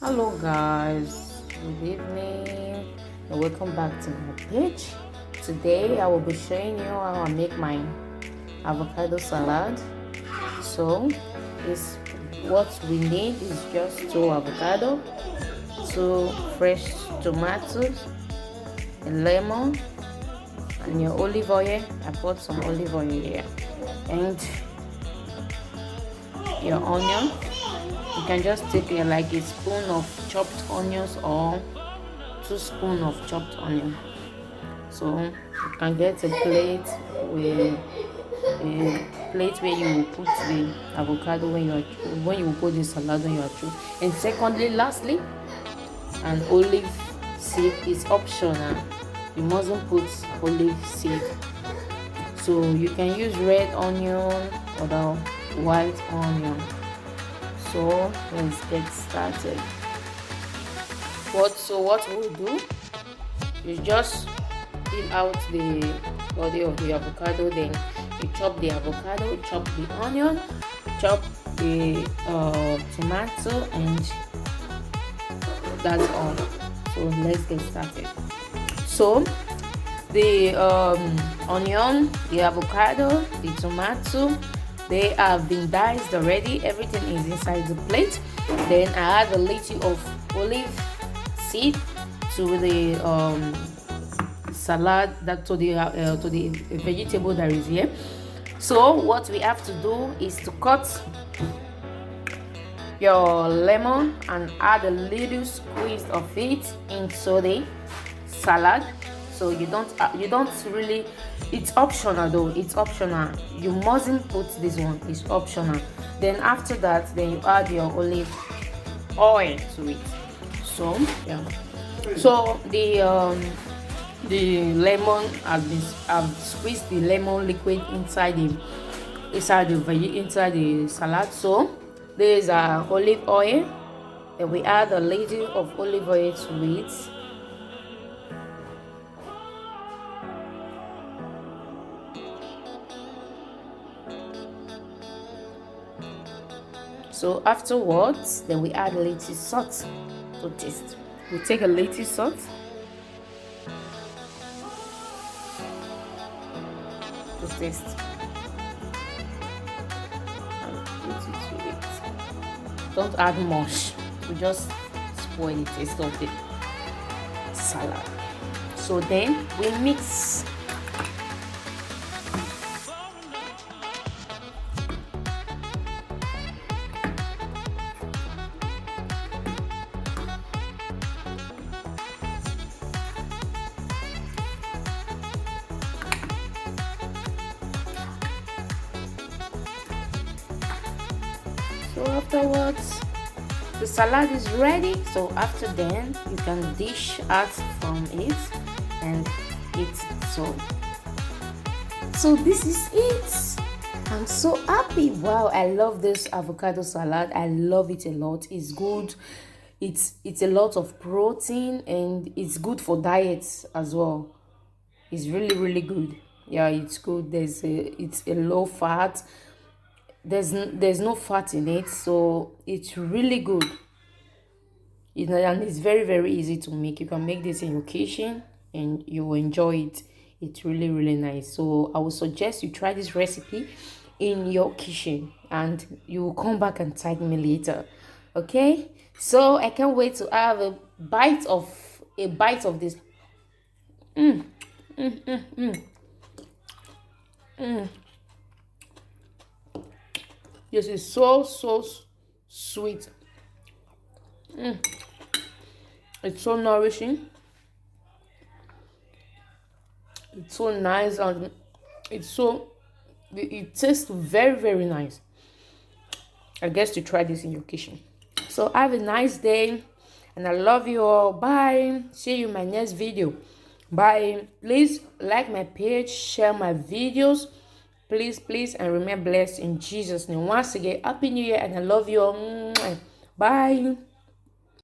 Hello guys, good evening and welcome back to my page. Today I will be showing you how I make my avocado salad. So this what we need is just 2 avocado, 2 fresh tomatoes, a lemon, and your olive oil. I bought some olive oil here, and your onion. You can just take like a spoon of chopped onions or 2 spoons of chopped onion. So you can get a plate with a plate where you will put the avocado when you put the salad when you are through. And secondly, lastly, an olive seed is optional. You mustn't put olive seed. So you can use red onion or the white onion. So let's get started. What we'll do is just peel out the body of the avocado, then you chop the avocado, chop the onion, chop the tomato, and that's all. So let's get started. So the onion, the avocado, the tomato, they have been diced already. Everything is inside the plate. Then I add a little of olive seed to the salad, that to the vegetable that is here. So what we have to do is to cut your lemon and add a little squeeze of it into the salad. So you don't really, it's optional though, it's optional. You mustn't put this one, it's optional. Then after that, then you add your olive oil to it. So yeah, so the lemon I've squeezed the lemon liquid inside the salad. So there is olive oil, then we add a little of olive oil to it. So afterwards, then we add a little salt to taste. We take a little salt to taste and put it to it. Don't add much to just spoil the taste of the salad. So then we mix. So afterwards, the salad is ready. So after then, you can dish out from it and eat. So this is it. I'm so happy. Wow, I love this avocado salad. I love it a lot. It's good. It's a lot of protein and it's good for diets as well. It's really good. Yeah, it's good. It's a low fat. There's no fat in it, so it's really good. And it's very easy to make. You can make this in your kitchen and you will enjoy it. It's really nice. So I would suggest you try this recipe in your kitchen and you will come back and tag me later. Okay, so I can't wait to have a bite of this. This is so sweet. It's so nourishing. It's so nice, and it tastes very nice. I guess to try this in your kitchen. So have a nice day, and I love you all. Bye. See you in my next video. Bye. Please like my page, share my videos. Please, and remain blessed in Jesus' name. Once again, Happy New Year, and I love you all. Bye.